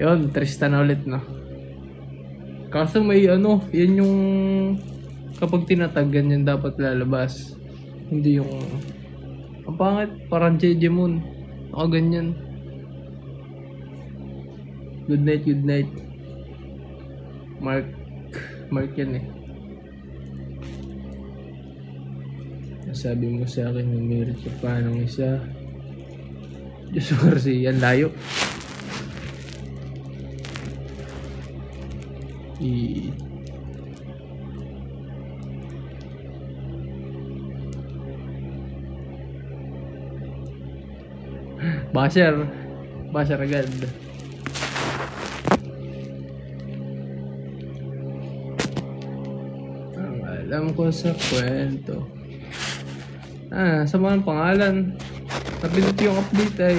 Yun, Tristan na ulit, no? Kaso may ano, yan yung kapag tinatag, ganyan dapat lalabas. Hindi yung ang pangit, parang JJ Moon. Ako ganyan. Good night, good night. Mark yan eh. Sabi mo sa akin, numirit ka pa ng isa. Diyos Garcia, yan layo. Basher agad. Ang alam ko sa kwento. Sama ng pangalan. Napindot yung update ay.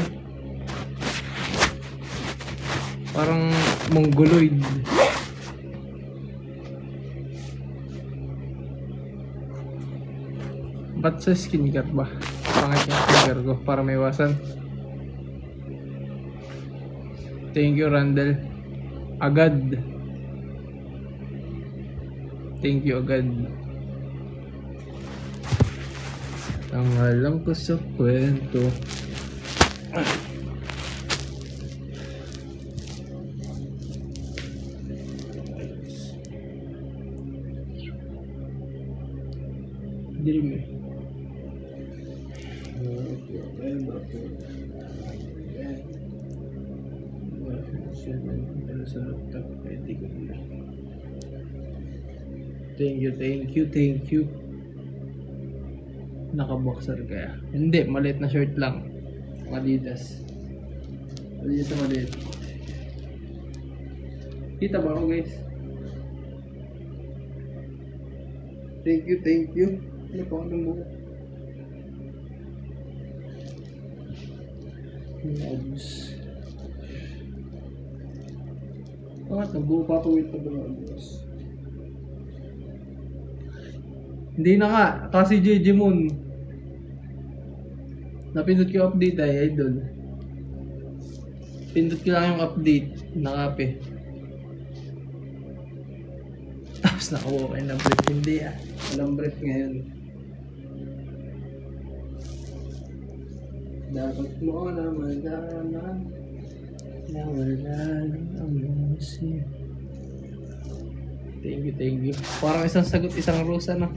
Parang mongoloid. Ba't sa skin guard ba? Pangit yung finger ko para may iwasan. Thank you, Randall. Agad. Thank you, agad. Ang alam ko sa kwento. Dream eh. Thank you. Naka-boxer kaya? Hindi, maliit na shirt lang. Adidas. Maliit. Kita ba ako, guys? Thank you. Ano pa akong buko? Abs. Nagbuo pa ako ito ba abs? Hindi na nga, kasi JJ Moon. Napindot ko yung update ay idol. Pindot ko lang yung update, nakape. Tapos nakawa kayo ng brief, hindi ah. Walang brief ngayon. Dapat mo na malaman na wala ang musi. Thank you. Parang isang sagot, isang rose ano.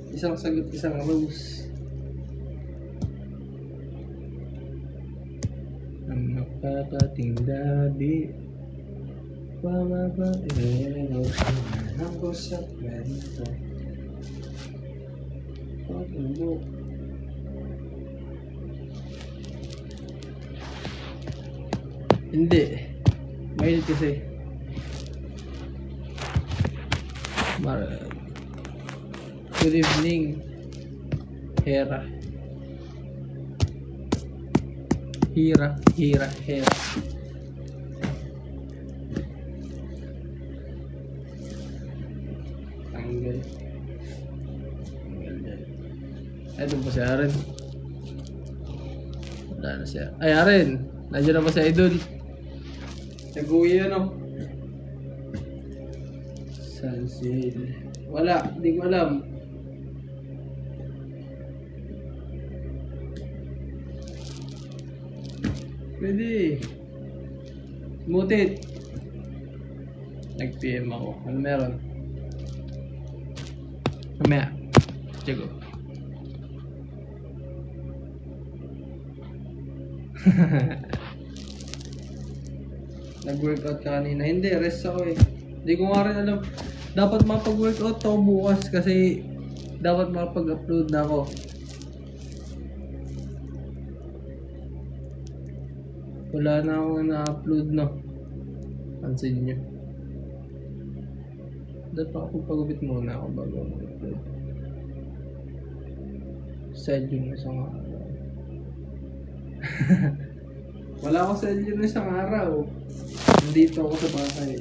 Isang sagot, isang rose. Ang nakakatingdabi pababae ako sa kwento. Pag-ubok hindi. Mahilit kasi. Good evening, Hera. Tanggal. Ito po si Aren. Wala na siya. Ay, Aren! Nandiyan na ba si Idol? Nag-uwi ano? Sunsil. Wala, hindi ko alam. Pwede. Mutit. Nag-PM ako. Ano meron? Mamaya. Tiyago. Nag-workout ka kanina. Hindi, rest ako eh. Hindi ko nga rin alam. Dapat mapag-workout ako bukas kasi dapat mapag-upload na ako. Wala na akong na-upload no. Pansin nyo. Dapat ako pagupit muna ako bago mag-upload. Sad yung isang araw. Wala ako sad yung isang araw. Nandito ako sa bahay.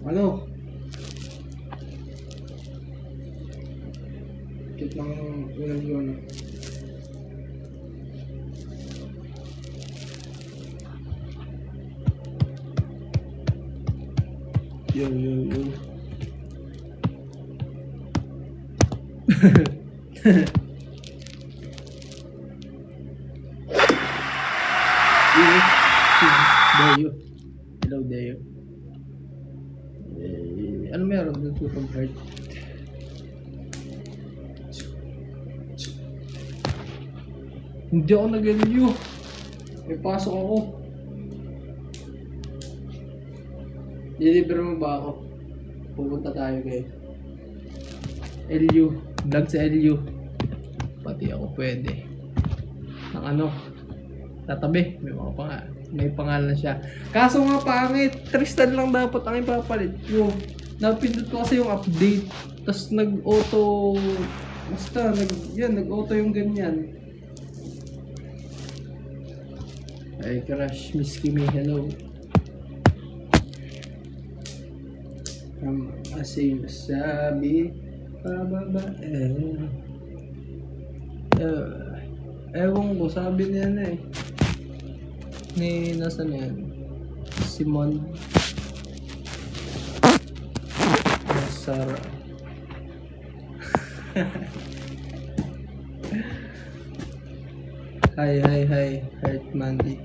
Ano? Cute ng ulang yun. Yo. Dayo. Hello, Dayo. Ano meron dun sa pag-heart? Hindi ako nag-LU. May pasok ako. Deliver mo ba ako? Pupunta tayo guys. LU. Vlog sa LU. Pati ako pwede. Ang ano? Tatabi. May pangalan siya. Kaso nga pangit. Tristan lang dapat ang ipapalit ko. Napindot ko kasi yung update. Tapos nag-auto. Basta nag-auto yung ganyan. Ay crush, Miss Kimi, hello. Kasi masabi pababa ewan ko, sabi niya na eh. Nasaan na yan? Simon Nasara. Hi Heart Mandy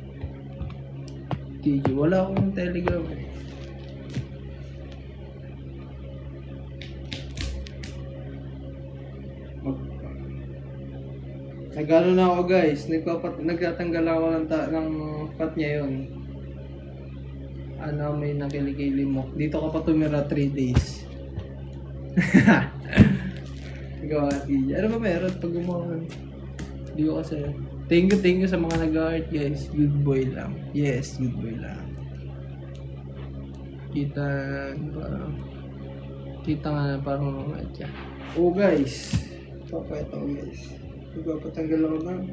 TG, wala akong Telegram eh. Nagano na ako guys, nagtatanggal ako ng fat niya yun. Ano, may nakilikili mo. Dito ka pa tumira 3 days. Gawa TG. Ano ba meron pag gumawa? Hindi ko kasi. Thank you sa mga nag-art guys. Good boy lang. Yes, good boy lang. Kita nga na parang mga atya. Oh guys. Papayat ako guys. Magpapatanggal ako na.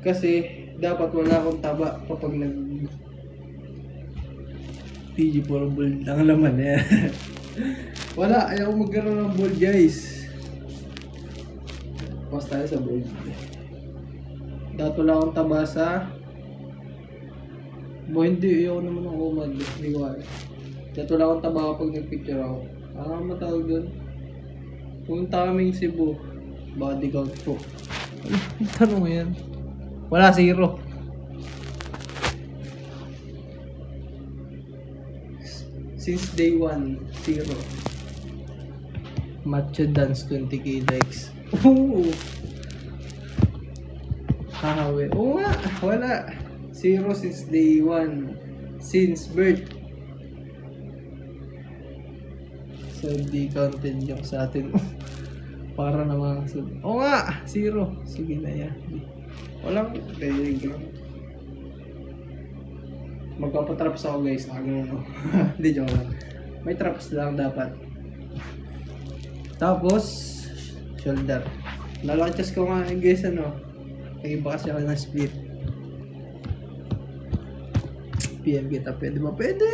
Kasi dapat wala akong taba kapag PG puro bull ang laman eh. Wala, ayaw magkaroon ng bull guys. Pas tayo sa bull. Dapat wala akong taba sa hindi, ayaw naman ang umad. Hindi ko alam. Dapat wala akong taba kapag nagpicture ako. Matawag doon. Pumunta kaming Cebu. Body count po. Tanong mo yan. Wala, 0. Since day 1, 0. Macho dance 20k likes. Ooh. Hahawi. Oo nga, wala. 0 since day 1. Since birth. So di counted yung sa atin. Para naman oo nga, 0. Sige na yan. Walang Telegram. Magpapatraps ako guys. Nakagano. Hindi, joke lang. May traps lang dapat. Tapos shoulder. Nalachas ko nga guys ano. Nag-iba kasi ako ng split. PM kita, pwede ba? Pwede!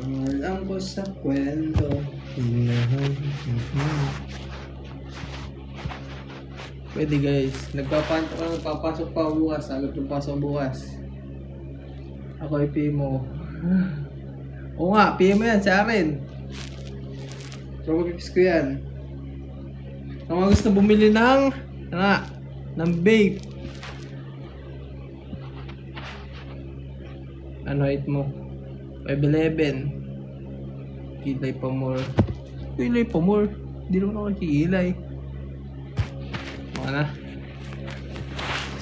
Alam ko sa kwento. Pwede guys. Nagpapasok pa bukas. Agad yung pasok bukas. Ako ay PM mo. Oo nga, PM mo yan sa akin. So mapipis ko yan. Kung mga gusto bumili ng vape. Ano height mo? 5'11". Kilay pa more. Kilay pa more. Hindi naman ako kikilay. Mga na.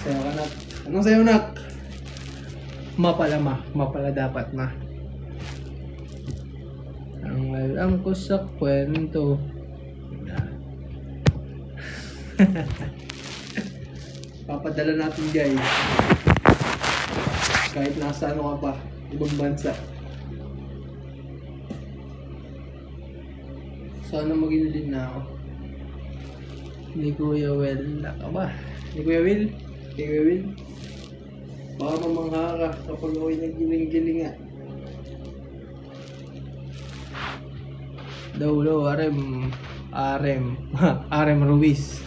Sayo ka nak. Anong sayo nak? Mapala dapat ma. Ang alam ko sa kwento. Papadala natin guys. Kahit nasa ano ka pa. Ibang bansa. Sana maginilin na ako. Ni Kuya Will. Naka ba? Ni Kuya Will? Ni Kuya Will? Baka mamangha ka kapag ako'y naggiling-giling nga. Low, RM, RM Ruiz.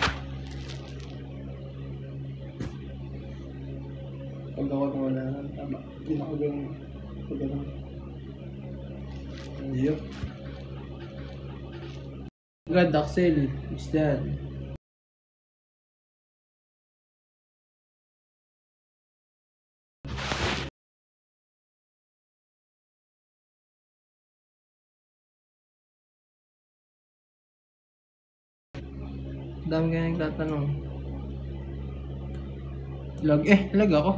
Pag ako wala ng tama, hindi ako ganun. Pag ganun. Yup. God, Axel, is that? Dami ka nagtatanong. Lag ako.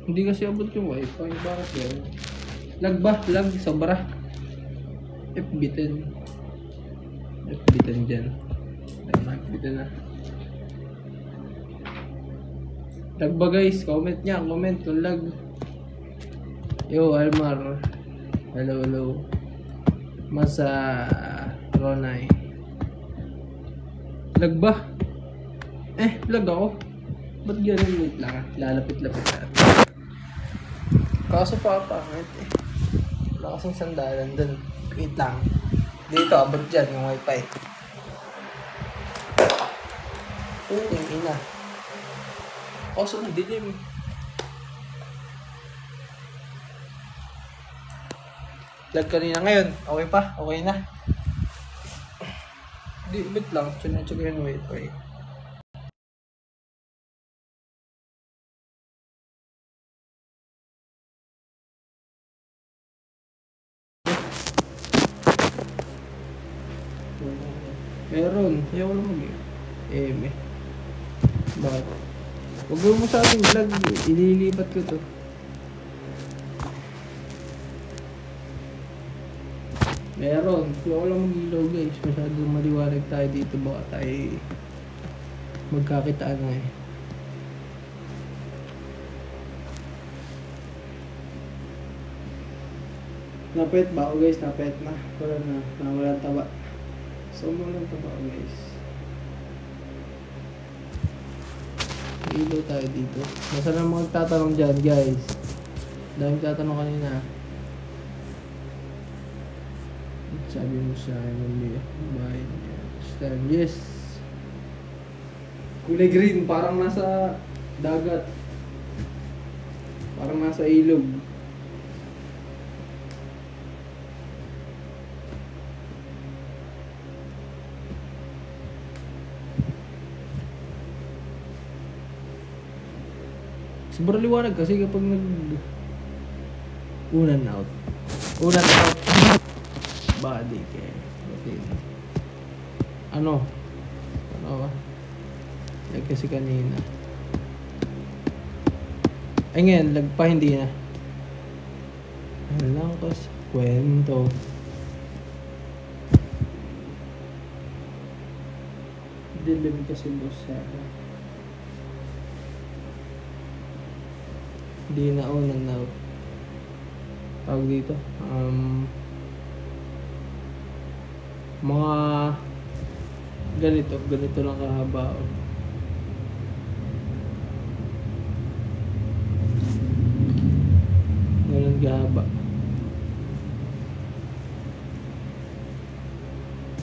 Hindi kasi abot yung wifi. Bakit yan? Lag ba? Lag, sobra. FB10. FB10 dyan. FB10 na. Lag ba guys? Comment niya. Comment kung lag. Yo, Almar. Hello. Masa Ronay. Lag ba? Lag ako. Ba't ganun? Wait lang. Lalapit-lapit na. Kaso papangit eh. Wala kasing sandalan dun. Wait lang. Dito, abot dyan yung wifi. Yung ina. Kaso madilim. Lag kanina ngayon. Okay pa? Okay na? Di, wait lang. Check yung wifi. Meron. Ayaw ko lang mag-eme. Bakit? Huwag mo sa ating vlog. Ililipat ko to. Meron. Ayaw ko lang mag-ilaw guys. Masyadong maliwanag tayo dito. Baka tayo magkakitaan na eh. Napet ba ako guys? Napet na. Wala na. Nawalan taba. So mo lang taba guys. Ilaw tayo dito. Masa na magtatanong dyan guys. Daming tatanong kanina. Sabi mo sa akin bahay niya. Stand. Yes. Kulay green. Parang nasa dagat. Parang nasa ilog. Sobrang liwanag kasi kapag unan out body care ano ba lag kasi kanina ay ngayon lag pa hindi na ano lang kasi kwento dilim kasi boss sa di na unan out tawag dito mga ganito lang kahaba ganun kahaba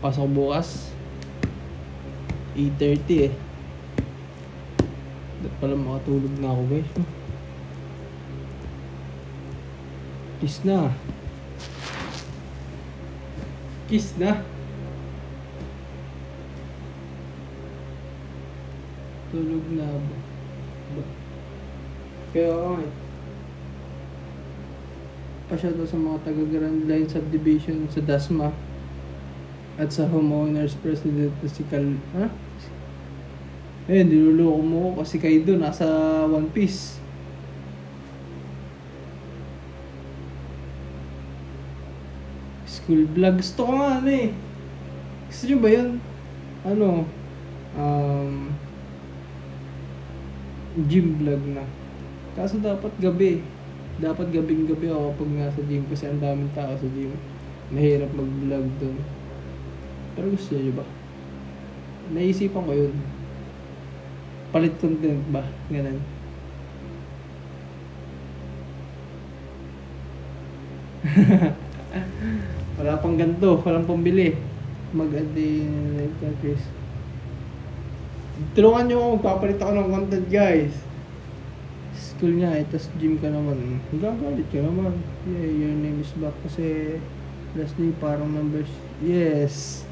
pasok bukas 8:30 dapat pala makatulog na ako guys Kiss na. Tulog na ba? Kaya okay. Pasya to sa mga taga Grand Line Subdivision sa Dasma at sa homeowners president na si niluloko mo kasi Kaido nasa One Piece. School vlog. Gusto ko nga gusto nyo ba yun? Gym vlog na. Kaso dapat gabi. Dapat gabing-gabi ako pag nasa gym kasi ang daming tao sa gym. Mahirap mag-vlog dun. Pero gusto nyo ba? Naisipan ko yun. Palit content ba? Ganun. Wala pang ganito, walang pambili. Mag-add din live countries. Tulungan nyo ako, magpapalit ako ng content guys. School nga eh, tas gym ka naman. Gagalit ka naman. Yeah, your name is back kasi last day parang numbers. Yes.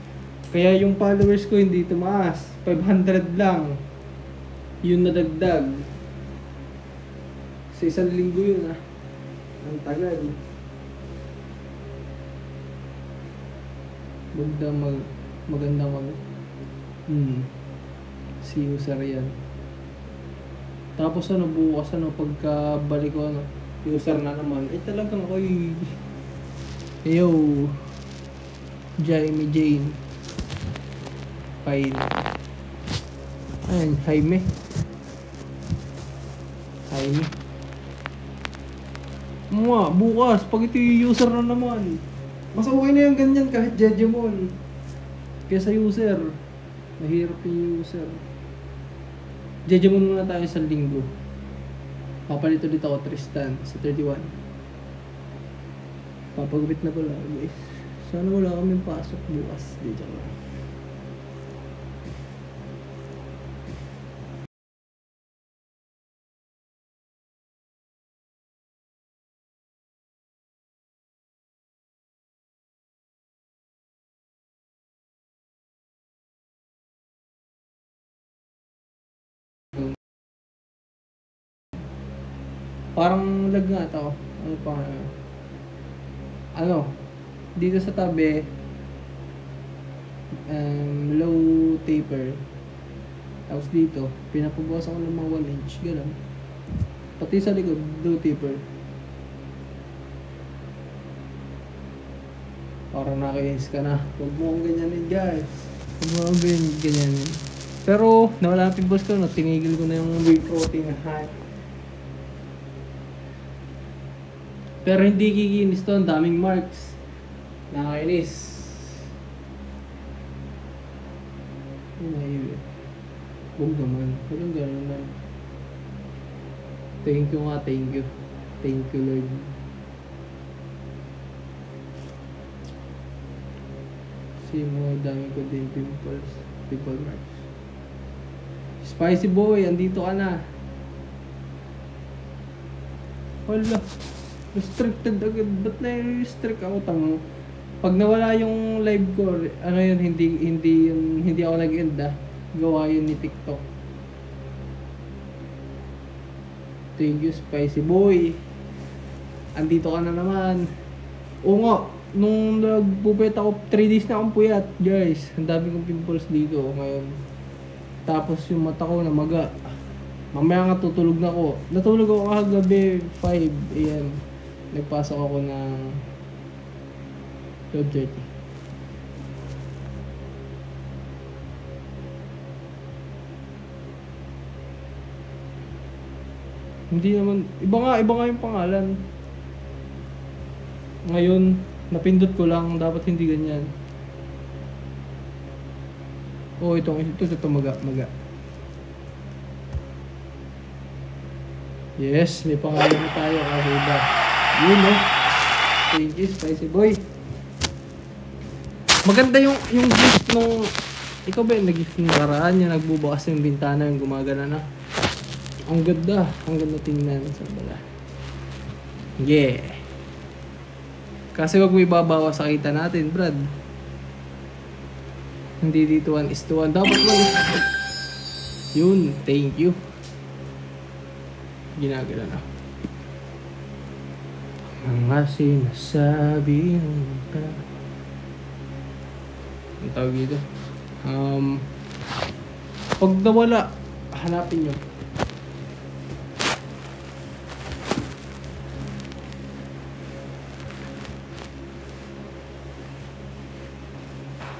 Kaya yung followers ko hindi tumaas. 500 lang. Yun nadagdag. Sa isang linggo yun ah. Ang tagal. Maganda mag si user yan. Tapos ano bukas pagkabalik ko user na naman. Talagang ako yo Jaime Jane Fine. Ayan, Jaime bukas pag ito yung user na naman. Mas okay na yung ganyan kahit Jejemon kesa user. Mahirap yung user. Jejemon muna tayo sa linggo. Papalit ulit ako Tristan sa 31. Papagupit na pala guys. Sana wala kaming pasok bukas. Dito lang. Parang lag nga ito. Ano pa ano? Dito sa tabi low taper. Tapos dito, pinapabawas ako ng mga 1 inch. Ganun. Pati sa likod, low taper. Parang nakainis ka na. Huwag mo akong ganyanin guys. Huwag mo akong ganyanin. Pero, nawala ang pimples ko. Tinigil ko na yung whey protein. Pero hindi kikinis to, ang daming marks. Nakakainis. Huwag naman. Walang gano'n na. Thank you nga, thank you. Thank you Lord. See mo, dami ko din pimples. Pimple marks. Spicy boy, andito ka na. Wala. Restricted agad. Ba't na-restrict ako tamo? Pag nawala yung live ko, ano yun, hindi ako nag-end gawa yun ni TikTok. Thank you Spicy Boy. Andito ka na naman. Oo nga, nung nagpupuyat ako, 3 days na akong puyat guys. Ang dami kong pimples dito ngayon. Tapos yung mata ko namaga. Mamaya nga tutulog na ako. Natulog ako kagabi 5 AM. Nagpasok ako ng 12:30. Hindi naman, iba nga yung pangalan. Ngayon, napindot ko lang, dapat hindi ganyan. Oh, ito maga. Yes, may pangalan na tayo kasi iba. Yun Thank you, Spicy Boy. Maganda yung gift nung... Ikaw ba yung nag-gift ng karaan? Yung nagbubukas yung bintana, yung gumagana na. Ang ganda tingnan sa bala. Yeah. Kasi wag mo ibabawas sa kita natin, Brad. Hindi dito 1:1. Dapat mo. Yun, thank you. Ginagala na. Mga sinasabi ka. Ang tawag dito. Pag nawala, hanapin nyo.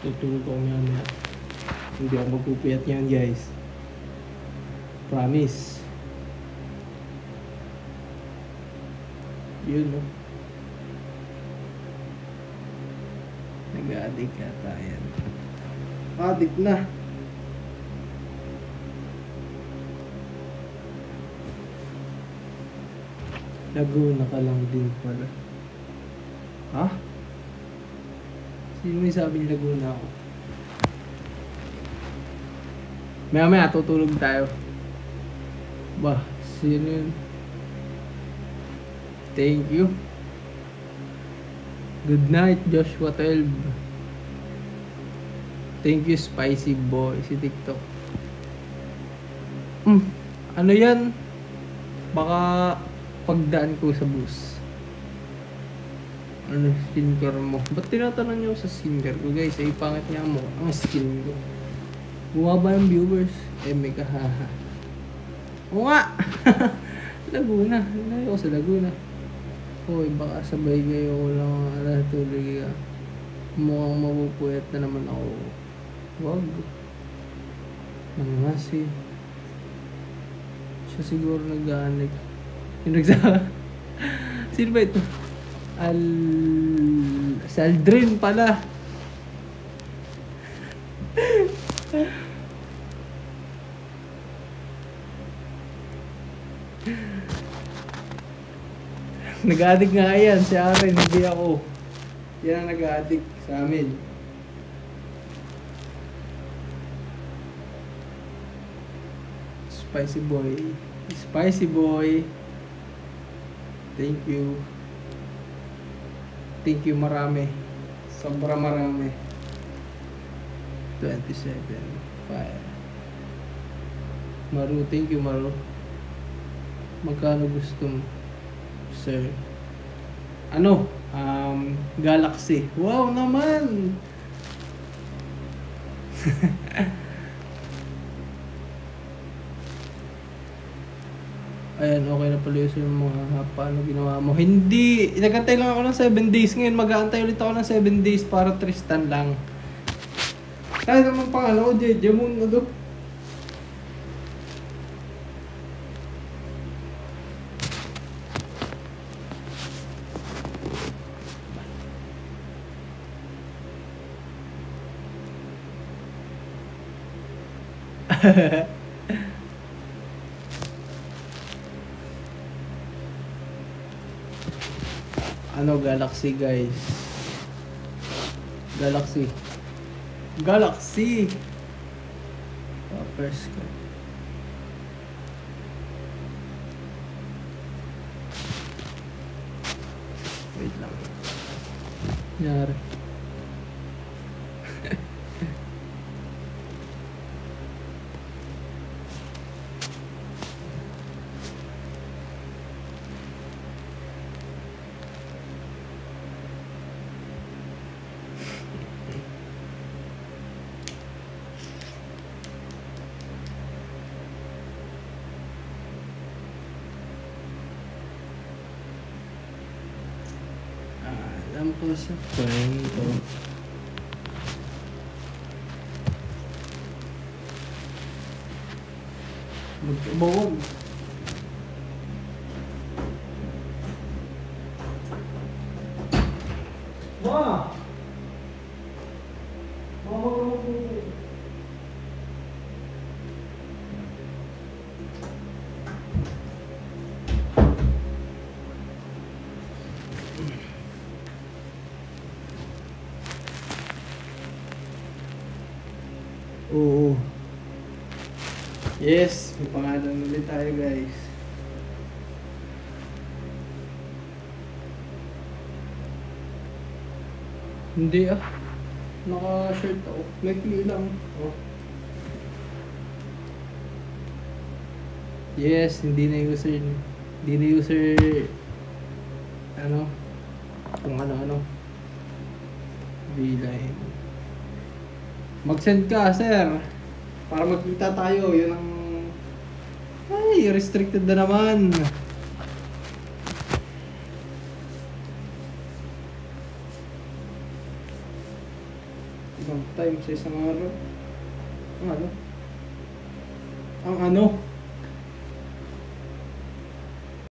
Tutulog ko mamaya. Hindi ako magpupuyat yan guys. Promise. Yun Nag-addict yata yan. Addict na. Laguna ka lang din pala. Ha? Sino may sabing Laguna ako? Maya tutulog tayo. Bah, sino yun? Thank you. Good night, Joshua 12. Thank you, Spicy Boy, si TikTok. Ano yan? Baka pagdaan ko sa bus. Ano skincare mo? Ba't tinatanong niyo sa skincare ko, guys? Ay, pangit niya mo. Ang skin ko. Bumaba yung viewers. May kahaha. Oo nga! Laguna. Layo ko sa Laguna. Hoy, baka sabay kayo ko lang tuloy ka. Mukhang mapupuyat na naman ako. Wag. Nangasi. Siya siguro nag-aanig. Yung nagsabi. Sino ba ito? Saldrin pala. Nag-addict nga yan si Aaron, hindi ako. Yan ang nag-addict sa amin. Spicy boy. Spicy boy. Thank you. Thank you marami. Sobra marami. 27. 5. Maru, thank you Maru. Magkano gusto mo, sir? Ano? Galaxy. Wow naman! Ayan, okay na pala yung mga paano ginawa mo. Hindi! Nagantay lang ako ng 7 days. Ngayon mag-aantay ulit ako ng 7 days para Tristan lang. Kaya naman pangalan ko, JJ Moon mo do. Ano, Galaxy guys? Galaxy. Galaxy! First ko. Wait lang. Nangyari. Alam ko sa kwento. Magkabawag. Ma! Oo. Yes, may pangalan ulit tayo guys. Hindi ah. Naka-shirt ako. May clue lang. Oh. Yes, hindi na user. Hindi na user. Ano? Kung ano-ano. Bilay. Mag-send ka, sir. Para magkita tayo. Yun ang... Ay, restricted na naman. Ibang time sa isang araw. Ang ano? Ang ano?